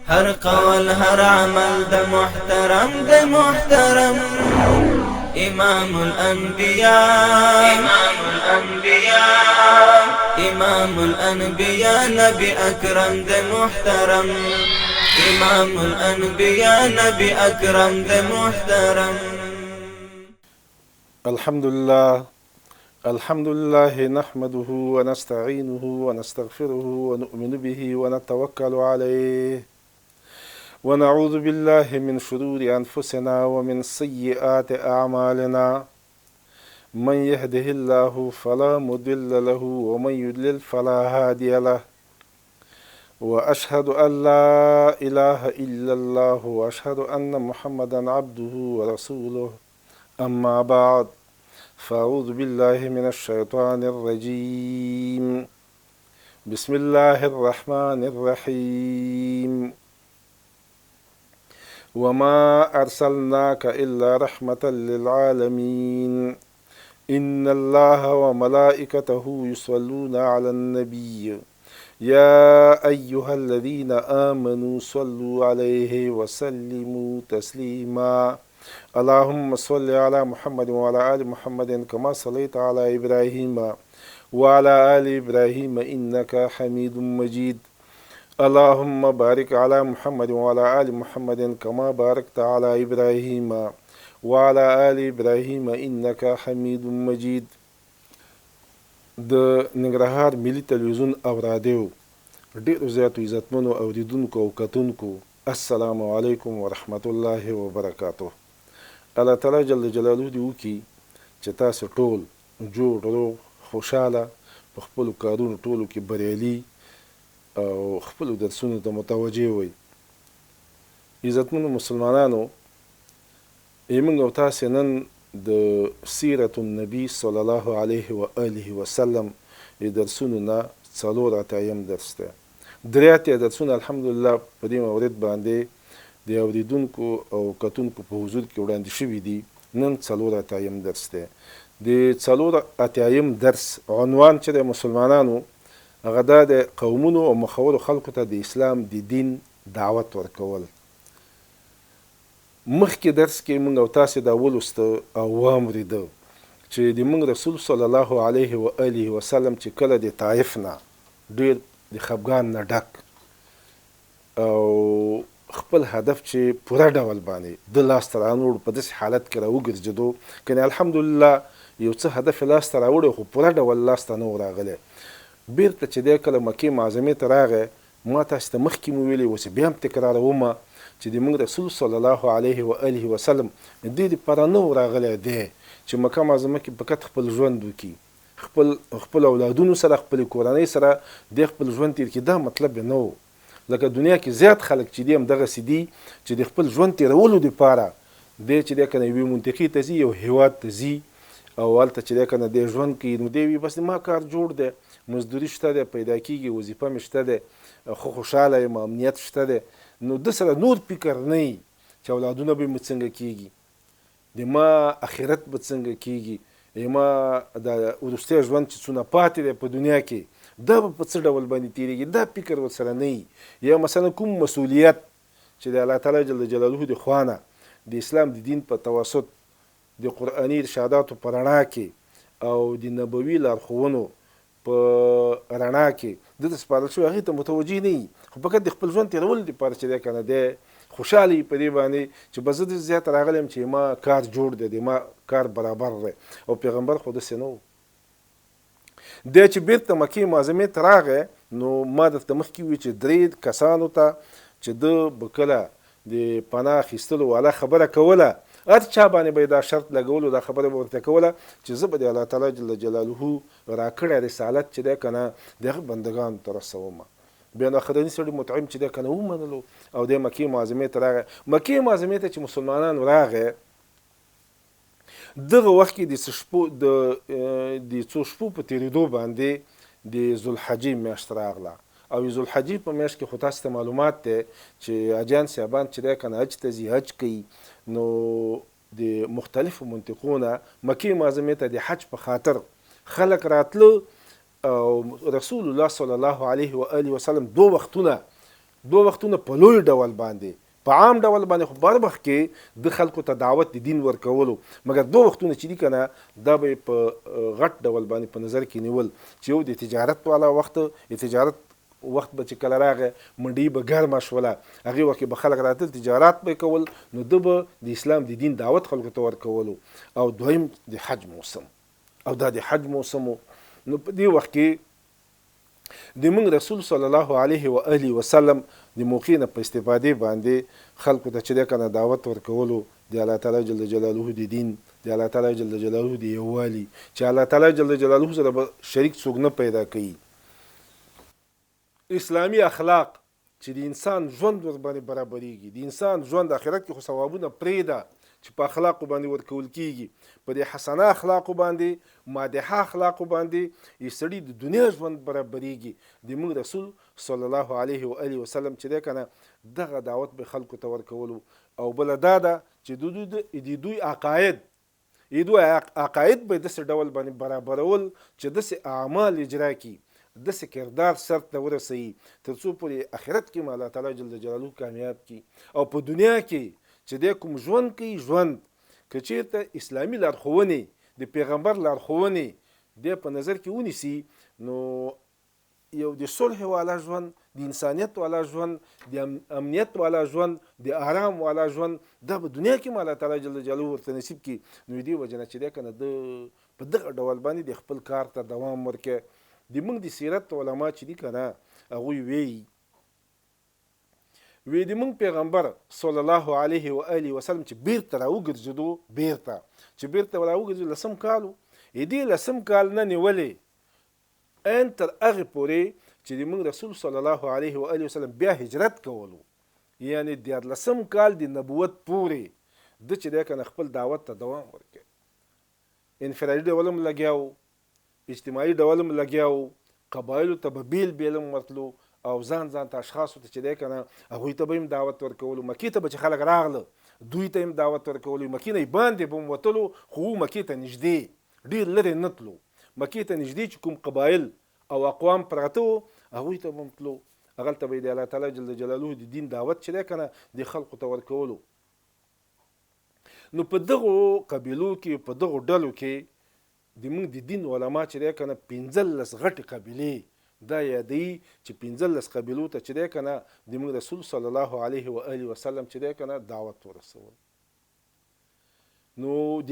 هر قول هر عمل د محترم امام الانبیاء امام الانبیاء نبی اکرم د محترم امام الانبیاء نبی اکرم د محترم. الحمد لله نحمده ونستعينه ونستغفره ونؤمن به ونتوكل عليه ونعوذ بالله من شرور أنفسنا ومن سيئات أعمالنا من يهده الله فلا مضل له ومن يضلل فلا هادي له وأشهد أن لا إله إلا الله وأشهد أن محمدا عبده ورسوله. أما بعد، فأعوذ بالله من الشيطان الرجيم. بسم الله الرحمن الرحيم. وما أرسلناك إلا رحمة للعالمين. إن الله وملائكته يصلون على النبي يا أيها الذين آمنوا صلوا عليه وسلموا تسليما. اللهم صل على محمد وعلى آل محمد كما صليت على إبراهيم وعلى آل إبراهيم إنك حميد مجيد. اللهم بارك على محمد وعلى آل محمد كما باركت على إبراهيم وعلى آل إبراهيم إنك حميد مجيد. د ننګرهار ملي تلویزیون او رادیو ډیرو زیاتو عزتمنو اوریدونکو او کتونکو، السلام علیکم ورحمت الله وبرکاته. الله تعالی جل جلاله دې وکړي چې تاسو ټول جوړ روغ خوشحاله په خپلو کارونو ټولو کې بریالي او خپلو درسونو ته متوجه وئ. عزتمنو مسلمانانو، موږ او تاسې نن د سیرت النبي صلی الله علیه و آله وسلم درسونو نه څلور اتیم درس دی. درې اتیا درسونه الحمدلله په دې مورد باندې د اوریدونکو او کتونکو په حضور کې وړاندې شوي دي. نن څلور اتیم درس دی. د څلور اتیم درس عنوان چې د مسلمانانو هغه دا د قومونو او مخورو خلکو ته د اسلام د دین دعوت ورکول. مخکې درس کې موږ او تاسې دا ولوسته او واورېده چې د موږ رسول صلی الله علیه و آله وسلم چې کله د طایف نه ډېر د خفګان نه ډک او خپل هدف چې پوره ډول باندې د لاسته رانوړ په داسې حالت کې راوګرځېدو، کنې الحمدلله یو څه هدف یې لاسته راوړی خو پوره ډول لاسته نه و راغلی. بیرته چې دی کله مکې معظمې ته راغی، ما تاسې ته مخکې مو ویلې، اوس بیا هم تکرارومه چې د موږ رسول صلی الله علیه و آله وسلم دې دپاره نه و راغلی دی چې مکه معظمه کې فقط خپل ژوند وکړي، خپل اولادونو سره خپلې کورنۍ سره د خپل ژوند تېر کړي. دا مطلب یې نه و. لکه دنیا کې زیات خلک چې دي همدغسې دي چې د خپل ژوند تېرولو دپاره دی چې دی که نه یوې منطقې ته ځي، یو هېواد ته ځي او هلته چې دی که نه دی ژوند کوي، نو دی وي بس ما کار جوړ دی، مزدوري شته دی، پیدا کېږي، وظیفه مې شته دی، خو خوشحاله یم، امنیت شته دی. نو ده سره نور فکر نه وي چې اولادونه به مې څنګه کېږي، د ما اخرت به څنګه کېږي، ما د وروستی ژوند چې څونه پاتې دی په دنیا کې دا به په څه ډول باندې تېرېږي، دا فکر ورسره نه وي. یا مثلا کوم مسؤلیت چې د الله تعالی جل جلاله د خوا نه د اسلام د دین په توسط د قرآني ارشاداتو په رڼا کې او د نبوي لارښوونو په رڼا کې ده ته سپارل شوي، هغې ته متوجه نه وي، خو فقط د خپل ژوند تېرولو دپاره چې دی که نه دی خوشحاله وي په دې باندې چې بس زه دې زیاته راغلی یم چې ما کار جوړ دی، د ما کار برابر دی. او پیغمبر خو داسې نه و. دی چې بیرته مکې معظمې ته راغی، نو ما درته مخکې وویل چې درې کسانو ته چې ده به کله د پناه اخیستلو والا خبره کوله، هر چا باندې به یې دا شرط لګولو، دا خبره به ورته کوله چې زه به د الله تعالی جل جلاله راکړی رسالت چې دی که نه د هغه بندګانو ته رسومه. بیا نو اخرني سړي مطعم چې دی که نه ومنلو او دی مکې معظمې ته راغی. مکې معظمې ته چې مسلمانان راغی، دغه وخت کې د څو شپو په تېرېدو باندې د ذوالحجې میاشت راغله. او ذوالحجې په میاشت کې خو تاسو ته معلومات دی چې حاجیان صاحبان چې دی که نه حج ته ځي، حج کوي، نو د مختلفو منطقو نه مکې معظمې ته د حج په خاطر خلک راتله او رسول الله صلی الله علیه و آله وسلم دو وختونه دوه وختونه په لوی ډول باندې په عام ډول باندې خو بر وخت کې د خلکو ته دعوت د دین ورکولو، مګر دوه وختونه چې دي که نه دا به په غټ ډول باندې په نظر کې نیول چې یو د تجارت والا وخت، تجارت وخت به چې کله راغی منډۍ به ګرمه شوله، هغې وخت کې به خلک راتل تجارت به یې کول، نو ده به د اسلام د دین دعوت خلکو ته ورکولو. او دویم د حج موسم، او دا د حج موسم و. نو په دې وخت کې د موږ رسول صلی الله علیه و آله وسلم د موقع نه په استفادې باندې خلکو ته چې دی که نه دعوت ورکولو د الله تعالی جل جلاله د دین، د الله تعالی جل جلاله د یووالي، چې الله تعالی جل جلاله سره به شریک څوک نه پیدا کوي. اسلامي اخلاق چې د انسان ژوند ورباندې برابریږي، د انسان ژوند آخرت کې خو ثوابونه پرېږده چې په اخلاقو باندې ورکول کېږي، په دې حسنه اخلاقو باندې، مادحه اخلاقو باندې یې سړي د دنیا ژوند برابریږي. د موږ رسول صلی الله علیه و آله وسلم چې دی که نه دغه دعوت به خلکو ته ورکولو. او بله دا ده چې د دوی عقاید به داسې ډول باندې برابرول چې داسې اعمال اجرا کړي، داسې کردار سر ته ورسوي تر څو پورې آخرت کې الله تعالی جل جلاله کامیاب کړي. او په دنیا کې چې دی کوم ژوند کوي، ژوند که چېرته اسلامي لارښوونې د پیغمبر لارښوونې دی په نظر کې ونیسي، نو یو د صلح والا ژوند، د انسانیت والا ژوند، د امنیت والا ژوند، د آرام والا ژوند دا په دنیا کې الله تعالی جل جلاله ورته نصیب کړي. نو دې وجه نه چې دی که نه د په دغه ډول باندې د خپل کار ته دوام ورکړي. د موږ د سیرت علما چې دي که نه هغوی وایي د موږ پیغمبر صلی الله علیه و آله وسلم چې بیرته راوګرځېدو، بیرته راوګرځېدو 10 کال و، دې 10 کال نه نیولې ان تر هغې پورې چې د موږ رسول صلی الله علیه و آله وسلم بیا هجرت کولو، یعنې 14 کال د نبوت پورې ده چې دی که نه خپل دعوت ته دوام ورکړي. انفرادي ډول هم لګیا و، اجتماعي ډول هم لګیا و، قبایلو ته به بیل هم ورتلو، او ځان ته اشخاصو ته چې دی که نه هغوی ته به هم دعوت ورکولو. مکې ته به چې خلک راغله دوی ته هم دعوت ورکولو. مکې نه یې باندې به هم وتلو، خو مکې ته نږدې، ډېر لرې نه تلو. مکې ته نږدې چې کوم قبایل او اقوام پراته وو هغوی ته به هم تلو، هغلته به یې د الله تعالی جل جلاله د دین دعوت چې دی که نه د خلقو ته ورکولو. نو په دغو قبیلو کې، په دغو ډلو کې د موږ د دین علما چې دی که نه 15 غټې قبیلې دا یادوي چې 15 قبیلو ته چې دی که نه د موږ رسول صلی الله علیه و آله وسلم چې دی که نه دعوت ورسول. نو د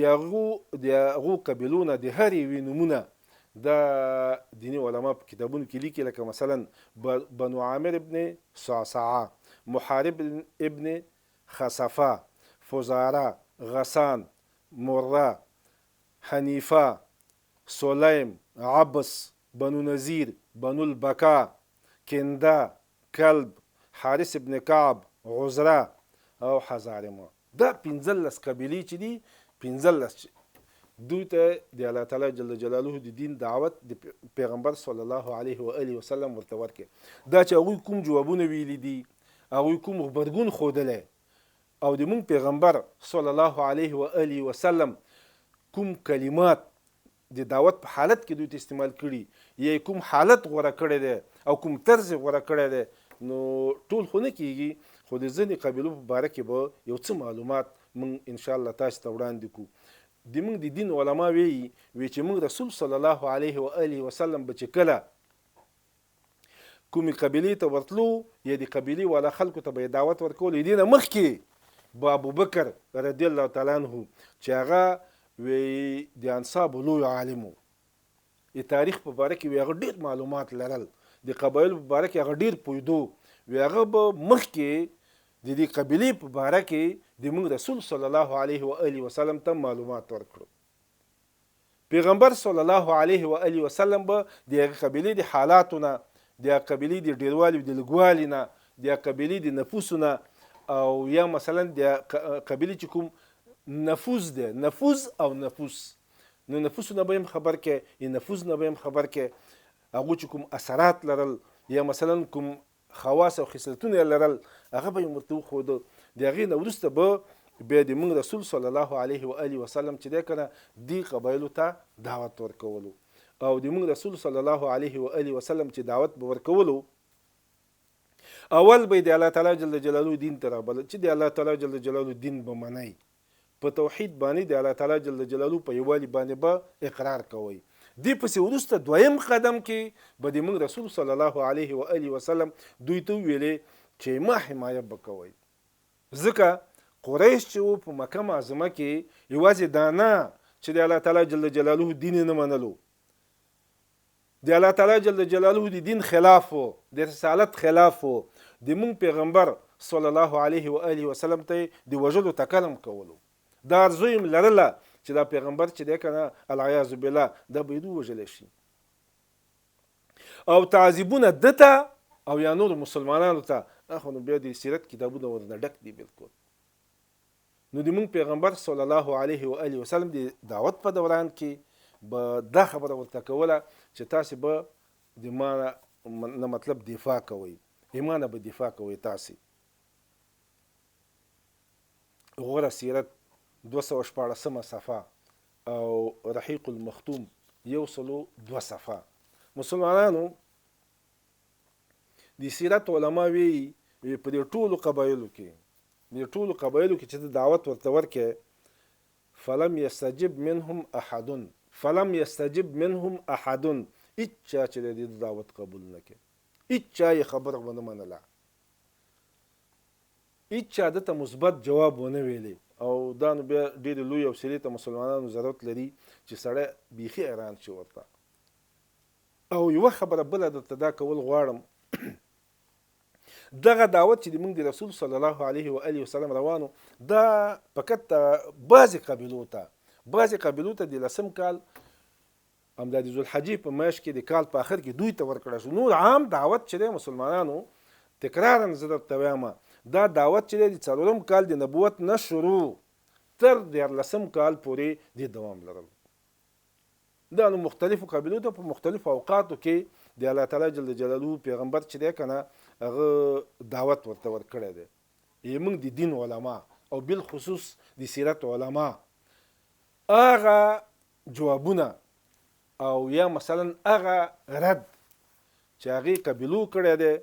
هغو قبیلو نه د هر یوې نومونه دا دیني علما په کتابونو کې لیکي، لکه مثلا بنو عامر ابن صعصعه، محارب ابن خصفه، فزاره، غسان، مره، حنیفه، سلیم، عبس، بنو نذیر، بنو البکا، کنده، کلب، حارث ابن کعب، عزره او حزارمه. دا 15 قبیلې چې دي، 15 دوی ته د الله تعالی جل جلاله د دین دعوت د پیغمبر صلی الله علیه و آله وسلم ورته ورکړي. دا چې هغوی کوم جوابونه ویلي دي، هغوی کوم غبرګون ښودلی، او د موږ پیغمبر صلی الله علیه و آله وسلم کوم کلمات د دعوت په حالت کې دوی ته استعمال کړي، یا کوم حالت غوره کړی دی او کوم طرز غوره کړی دی، نو ټول خو نه کیږي، خو د ځینې قبیلو په باره کې به یو څه معلومات موږ انشاءالله تاسو ته وړاندې کړو. د موږ د دین علما وایي چې موږ رسول صلی الله علیه و آله وسلم به چې کله کومې قبیلې ته ورتلو، یا د قبیلې والا خلکو ته به یې دعوت ورکولو، دې نه مخکې به ابوبکر رضی الله تعالی عنه چې هغه د انصابو لوی عالم و، د تاریخ په باره کې هغه ډېر معلومات لرل، د قبایلو په باره کې هغه ډېر پوهېدو، هغه به مخکې د دې قبیلې په باره کې د موږ رسول صلی الله علیه و آله وسلم ته معلومات ورکړو. پیغمبر صلی الله علیه و آله وسلم به د هغې قبیلې د حالاتو نه، د هغې قبیلې د ډېروالي او د لږوالي نه، د هغې قبیلې د نفوسو نه، او یا مثلا د قبیلې چې کوم نفوذ دی، نفوذ او نفوس، نو نفوسو نه به هم خبر کې، نفوذ نه به هم خبر کې، هغو چې کوم اثرات لرل یا مثلا کوم خواص او خصلتونه لرل هغه به یې ورته وښوده. د هغې نه وروسته به بیا د موږ رسول صلی الله علیه و آله وسلم چې دی که نه دې قبایلو ته دعوت ورکولو، او د موږ رسول صلی الله علیه و آله وسلم چې دعوت به ورکولو، اول به د الله تعالی جل جلاله دین ته رابلل چې د الله تعالی جل جلاله دین به منئ، په توحید باندې د الله تعالی جل جلاله په یووالي باندې به اقرار کوئ. دې پسې وروسته دویم قدم کې به د موږ رسول صلی الله علیه و آله وسلم دوی ته ویلې چې ما حمایه به کوئ. ځکه قریش چې و په مکه معظمه کې یوازې دا نه چې د الله تعالی جل جلاله دین نه منلو، د الله تعالی جل جلاله د دین خلاف و، د رسالت خلاف و، د مونږ پیغمبر صلی الله علیه و آله وسلم ته د وژلو تکلم کولو. دا ارزو یې لرله چې دا پیغمبر چې دی که نه العیاذ بالله دا باید ووژلی شي، او تعذیبونه ده ته او یا نور مسلمانانو ته اخو نو بیا د سیرت کتابونه ورنه ډک دي بالکل. نو د مونږ پیغمبر صلی الله علیه و آله وسلم د دعوت په دوران کې به دا خبره ورته کوله چې تاسې به د ما نه مطلب دفاع کوئ، ایمانه به دفاع کوئ. تاسې غوره سیرت 214 صفحه او رحیق المختوم 102 صفحه. مسلمانانو د سیرت علما وی په دې ټولو قبایلو کې چې د دعوت ورته ورکې فلم یستجب منهم احد هیچا چې د دې دعوت قبول نه کړي، هیچا یې خبره ونه منله، هیچا دته مثبت جواب ونه ویلی. او دا نو بیا ډېرې لوی حوصلې ته مسلمانانو ضرورت لري چې سړی بیخي حیران شي ورته. او یوه خبره بله درته دا کول غواړم دغه دعوت چې د موږ د رسول صلی الله علیه و آله وسلم روانو دا فقط بعضې قبیلو ته د 10 کال همدا د ذوالحجې په میاشت کې د کال په آخر کې دوی ته ورکړی شو. نور عام دعوت چې دی مسلمانانو تکرارا زه درته وایم دا دعوت چې دی د 4 کال د نبوت نه شروع تر 14 کال پورې د دوام لرل. دا نو مختلفو قبیلو ته په مختلفو اوقاتو کې د الله تعالی جل جلاله پیغمبر چې دی که نه هغه دعوت ورته ورکړی دی. موږ د دین علما او بالخصوص د سیرت علما هغه جوابونه او یا مثلا هغه رد چې هغې قبیلو کړی دی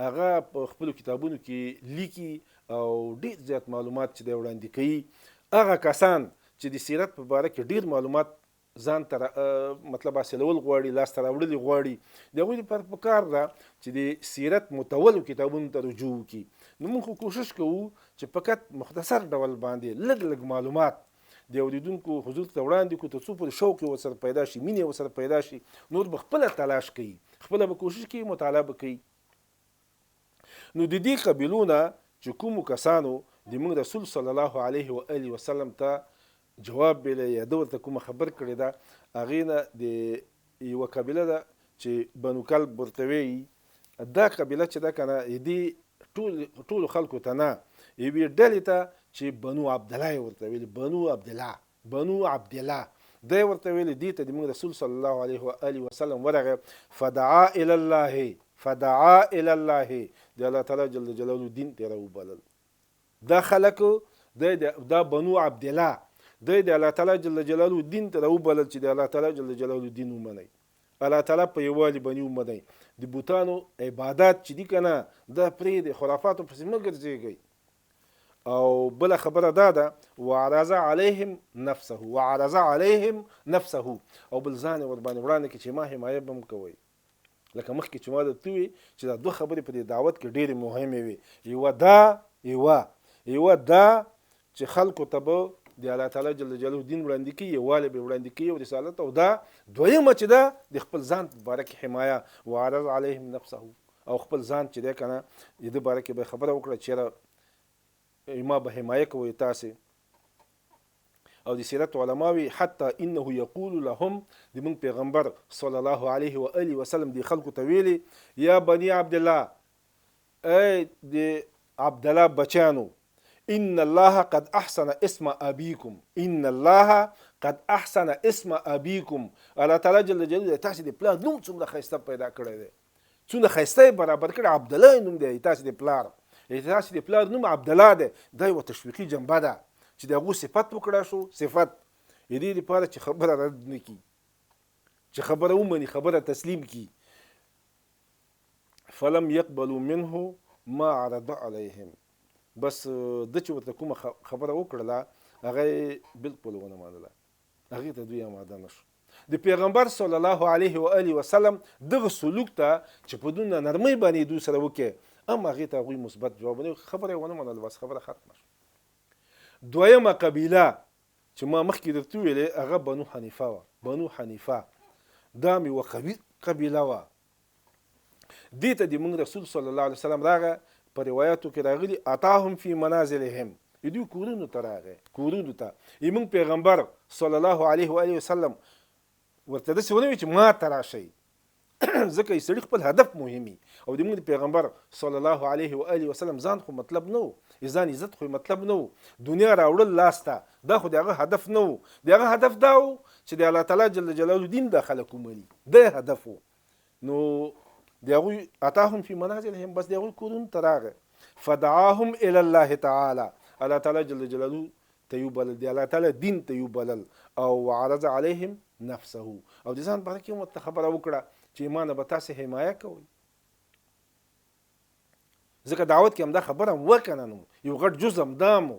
هغه په خپلو کتابونو کې لیکي او ډېر زیات معلومات چې دی وړاندې کوي. هغه کسان چې د سیرت په باره کې ډېر معلومات ځان ته مطلب حاصلول غواړي، لاسته راوړلي غواړي، د هغوی لپاره پکار ده چې د سیرت متولو کتابونو ته رجوع وکړي. نو موږ خو کوشش کوو چې فقط مختصر ډول باندې لږ معلومات د اوریدونکو حضور ته وړاندې کړو تر څو پورې شوق یې ورسره پیدا شي، مینې یې ورسره پیدا شي، نور به خپله تلاش کوي، خپله به کوشش کوي، مطالعه به کوي. نو د دې قبیلو نه چې کومو کسانو د موږ رسول صلی الله علیه و آله وسلم ته جواب ویلی یا ده ورته کومه خبر کړې ده هغې نه د یوه قبیله ده چې بنو کلب ورته وایي. دا قبیله چې ده که نه دې ټولو خلکو ته نه یوې ډلې ته چې بنو عبدالله یې ورته ویلي، بنو عبدالله دی ورته ویلي. دې ته د موږ رسول صلی الله علیه و آله وسلم ورغی فدعا الی الله د الله تعالی جل جلاله دین ته راوبلل. دا خلک دا بنو عبدالله دی د الله تعالی جل جلاله دین ته راوبلل چې د الله تعالی جل جلاله دین ومنئ، الله تعالی په یووالي باندې ومنئ، د بوتانو عبادات چې دي که نه دا پرېږدئ، خرافاتو پسې مه ګرځېږئ. او بله خبره دا ده وعرض علیهم نفسه او بل ځان یې ورباندې وړاندې کړي چې ما حمایه به هم کوئ. لکه مخکې چې ما درته وویل چې دا 2 خبرې په دې دعوت کې ډېرې مهمې وي. یوه دا چې خلکو ته به د الله تعالی جل جلاله دین وړاندې کوي، یووالی به وړاندې کوي او رسالت. او دا دویمه چې ده د خپل ځان په باره کې حمایه وعرض علیهم نفسه او خپل ځان چې دی که نه د ده باره کې به خبره وکړه چې ما به حمایه کوئ تاسې. او د سیرت علماوي حتی انه یقول لهم د موږ پیغمبر صلی الله علیه و آله وسلم د خلکو ته ویلي یا بني عبدالله، ای د عبدالله بچانو، ان الله قد احسن اسم ابيكم، الله تعالی جل جلاله تاسې د پلار نوم څومره ښایسته پیدا کړی دی، څومره ښایسته یې برابر کړی. عبدالله نوم دی تاسې د پلار، تاسې د پلار نوم عبدالله دی. دا یوه تشویقي جنبه ده چې د هغو صفت وکړه شو، صفت د دې لپاره چې خبره رد نه کړي، چې خبره ومني، خبره تسلیم کړي. فلم يقبلوا منه ما عرض علیهم، بس د چې ورته کومه خبره وکړله هغه بالکل ونه منله، هغې ته دوی اماده نه شو. د پیغمبر صلی الله علیه و آله وسلم دغه سلوک ته چې په دونه نرمۍ باندې دوی سره وکړي، هم هغې ته هغوی مثبت جواب ونه خبره یې ونه منله، بس خبره ختمه شوه. دویمه قبیله چې ما مخکې درته وویلې هغه بنو حنیفه وه. بنو حنیفه دا مې یوه قبیله وه. دې ته د موږ رسول صلی الله علیه وسلم راغی، په روایاتو کې راغلي اتاهم فی منازلهم، دوی کورونو ته راغی، کورونو ته یې موږ پیغمبر صلی الله علیه و آله وسلم ورته داسې ونه وي چې ما ته راشئ ځکه یې سړي خپل هدف مهمي، او د موږ د پیغمبر صلی الله علیه و آله وسلم ځان خو مطلب نه و، ځان عزت خو مطلب نه و، دنیا راوړل لاس ته دا خو د هغه هدف نه و. د هغه هدف دا و چې د الله تعالی جل جلاله دین دا خلک ومني، دا هدف و. نو د هغوی اتاهم فی منازلهم، بس د هغوی کورونو ته راغی. فدعاهم الی الله تعالی، الله تعالی جل جلاله ته یې وبلل، د الله تعالی دین ته یې وبلل، او وعرض علیهم نفسه، او د ځان باره کې هم ورته خبره وکړه چې ما نه به تاسې حمایه کوئ، ځکه دعوت کې همدا خبره هم وکړه نو یو غټ جز هم دا مو.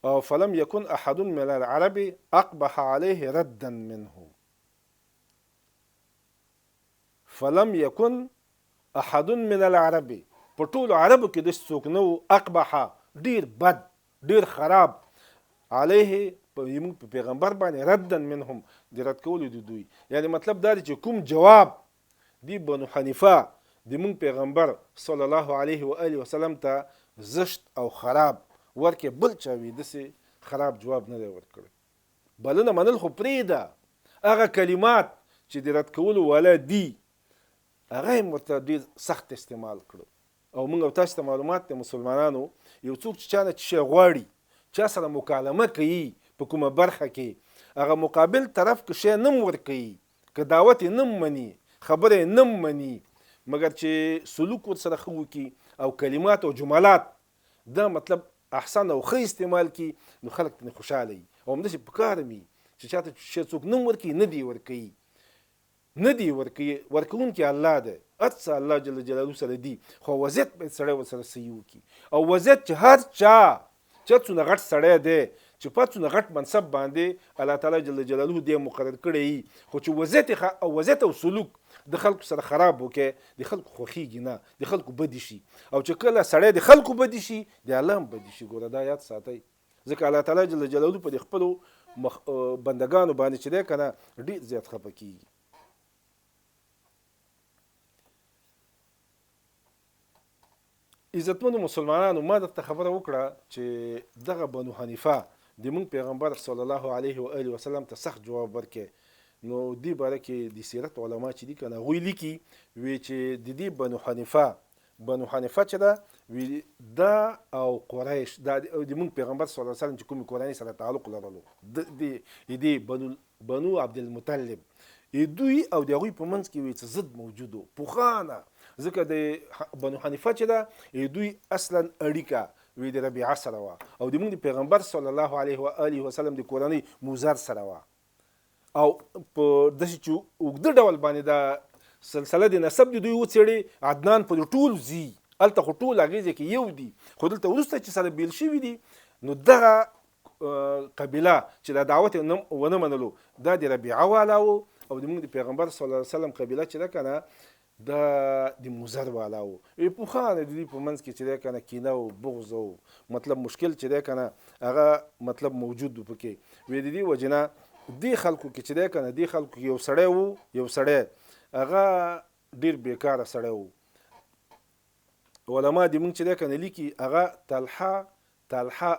او فلم یکن احد من العرب اقبح علیه ردا منه، فلم یکن احد من العرب، په ټولو عربو کې داسې څوک نه و اقبح ډېر بد ډېر خراب علیه په پیغمبر باندې ردا منهم د رد کولو د دوی، یعنی مطلب دا دی چې کوم جواب دی بنو حنیفه د مونږ پیغمبر صلی الله علیه و آله وسلم ته زشت او خراب ورکې، بل چا وي داسې خراب جواب نه دی ورکړی. بلنه منل خو پرېږده، هغه کلمات چې د رد کولو والا دي هغه یې ورته ډېر سخت استعمال کړو. او موږ او تاسو ته معلومات دی مسلمانانو، یو څوک چې چا نه څه شی غواړي، چا سره مکالمه کوي په کومه برخه کې، هغه مقابل طرف که شی نه ورکوي، که دعوت یې نه مني، خبره یې نه مني، مګر چې سلوک ورسره ښه وکړي او کلمات او جملات دا مطلب احسن او ښه استعمال کړي، نو خلک ترې خوشحاله وي. او همداسې پکار وي چې چاته شی څوک نه ورکوي، نه دی ورکوي، نه دی ورکوي، ورکوونکی الله دی، هر څه الله جل جلاله سره دی، خو وضعیت باید سړی ورسره صحیح وکړي. او وضعیت چې هر چا څونه غټ سړی دی چې په څونه غټ منصب باندې الله تعالی جل جلاله دې مقرر کړی، خو چې وضعیت او سلوک د خلکو سره خراب وکړي، د خلکو خوښیږي نه، د خلکو بدي شي. او چې کله سړی د خلکو بدي شي، د الله هم بدي شي. ګوره دا یاد ساتئ، ځکه الله تعالی جل جلاله په دې خپلو بندګانو باندې چې دی که نه ډېر زیات خفه کېږي. عزتمنو مسلمانانو، ما درته خبره وکړه چې دغه بنو حنیفه د مونږ پیغمبر صلی الله علیه و آله وسلم ته سخت جواب ورکړي. نو دې باره کې د سیرت علما چې دي که نه هغوی لیکي وی چې د دې بنو حنیفه چې ده وی دا او قریش دا د مونږ پیغمبر صلی الله علیه وسلم چې کومې کورنۍ سره تعلق لرلو، د بنو عبدالمطلب، دوی او د هغوی په منځ کې وی څه ضد موجود و پخوانه، ځکه د بنو حنیفه چې ده دوی اصلا اړیکه وی د ربیعه سره وه، او د مونږ د پیغمبر صلی الله علیه و آله وسلم د کورنۍ موزر سره وه. او په داسې چې اوږده ډول باندې دا سلسله د نسب د دوی وڅېړي، عدنان په ټول ځي، هلته خو ټول هغې ځای کې یو دي، خو دلته وروسته چې سره بیل شوي دي، نو دغه قبیله چې دا دعوت ونه منلو دا د ربیعه والا و، او د موږ د پیغمبر صلی الله علیه وسلم قبیله چې ده که نه دا د موزر والا و. پوخانه د دوی په منځ کې چې دی که نه کینه او بغض او مطلب مشکل چې دی که نه هغه مطلب موجود و پکې. وی د دې وجې نه دې خلکو کې چې دی که نه دې خلکو کې یو سړی و، یو سړی هغه ډېر بیکاره سړی و. علما د مونږ چې دی که نه لیکي هغه طلحه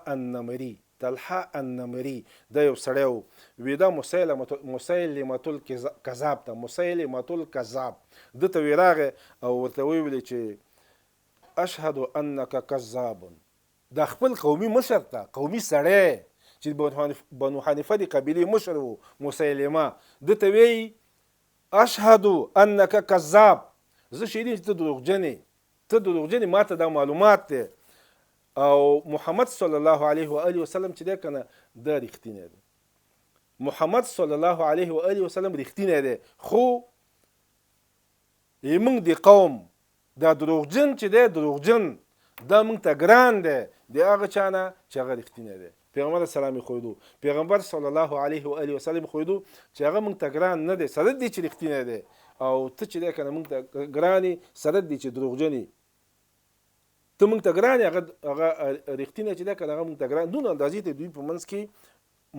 النمري دا یو سړی و. وی دا مسیلمة الکذاب ته، مسیلمة الکذاب ده ته وی راغی او ورته ویلې چې اشهد انک کذاب، دا خپل قومي مشر ته، قومي سړی چې بنو حنیفه د قبیلې مشر و مسیلمه، ده ته وی اشهد انک کذاب، زه شهیدیم چې ته دروغجن یې، ما ته دا معلومات دی. او محمد صلی الله علیه و آله وسلم چې دی که نه دا رښتینی دی، محمد صلی الله علیه و آله وسلم رښتینی دی، خو موږ د قوم دا دروغجن چې دی دروغجن دا موږ ته ګران دی د هغه چا نه چې هغه رښتینی دی. پیغمبر اسلام یې ښودو، پیغمبر صلی الله علیه و آله وسلم ښودو چې هغه موږ ته ګران نه دی، سره دی چې رښتینی دی، او ته چې دی که نه موږ ته ګران یې، سره دی چې دروغجن یې. ته موږ ته ګران یې، هغه رښتینی چې دی که نه هغه موږ ته ګران. دونه اندازې ته دوی په منځ کې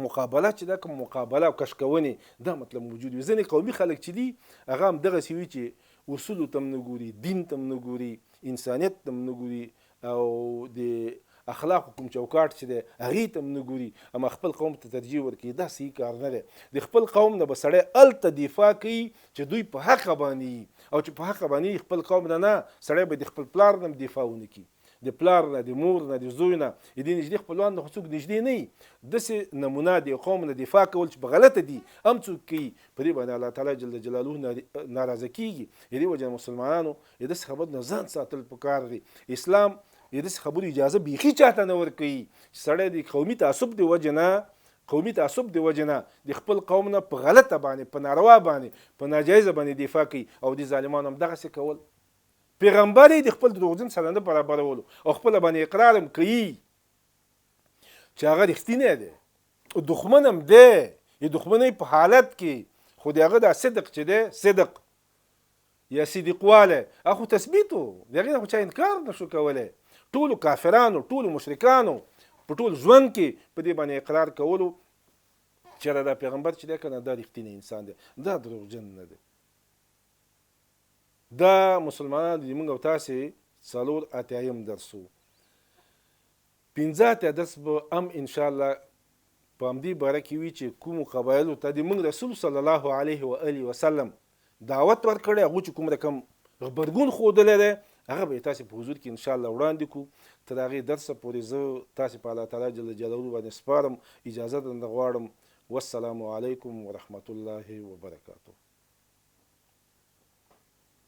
مقابله چې ده، کوم مقابله او کشکونې دا مطلب موجود وي. ځینې قومي خلک چې دي هغه همدغسې وي چې اصولو ته هم نه ګوري، دین ته هم نه ګوري، انسانیت ته هم نه ګوري، او د اخلاقو کوم چوکاټ چې دی هغې ته هم نه ګوري، اما خپل قوم ته ترجیح ورکوي. دا صحیح کار نه دی. د خپل قوم نه به سړی هلته دفاع کوي چې دوی په حقه باندې وي، او چې په حقه باندې خپل قوم نه سړی به د خپل پلار نه هم دفاع ونه کړي، د پلار نه، د مور نه، د زوی نه، د دې نږدې خپلوان نه خو څوک نږدې نه وي. داسې نمونه د قوم نه دفاع کول چې په غلطه دي هم څوک کوي، په دې باندې الله تعالی جل جلاله ناراضه کېږي. د دې وجه مسلمانانو د داسې خبرو نه ځان ساتل پکار دی. اسلام د داسې خبرو اجازه بیخي چاته نه ورکوي چې سړی د قومي تعصب د وجې نه د خپل قوم نه په غلطه باندې، په ناروا باندې، په ناجایزه باندې دفاع کوي. او د ظالمانو هم دغسې کول. پیغمبر یې د خپل دروغجن سره نه برابرولو، او خپله باندې اقرار هم کوي چې هغه رښتینی دی، دښمن هم دی، د دښمنۍ په حالت کې خو د هغه دا صدق چې دی، صدق یا صدیقوالی هغه خو تثبیت و، د هغې نه خو چا انکار نه شو کولی. ټولو کافرانو، ټولو مشرکانو په ټول ژوند کې په دې باندې اقرار کولو چې دا پیغمبر چې دی که نه دا رښتینی انسان دی، دا دروغجن نه دی. دا مسلمانانو د موږ او تاسې 4 درس و. 15 درس به هم انشاءالله په همدې باره کې وي چې کومو قبایلو ته د موږ رسول صلی الله علیه و آله وسلم دعوت ورکړی، هغو چې کوم رقم غبرګون ښودلی دی هغه به یې تاسې په حضور کې انشاءالله وړاندې کړو. تر هغې درسه پورې زه تاسې په الله تعالی جل جلاله باندې سپارم. اجازه درنه غواړم. والسلام علیکم ورحمة الله وبرکاته.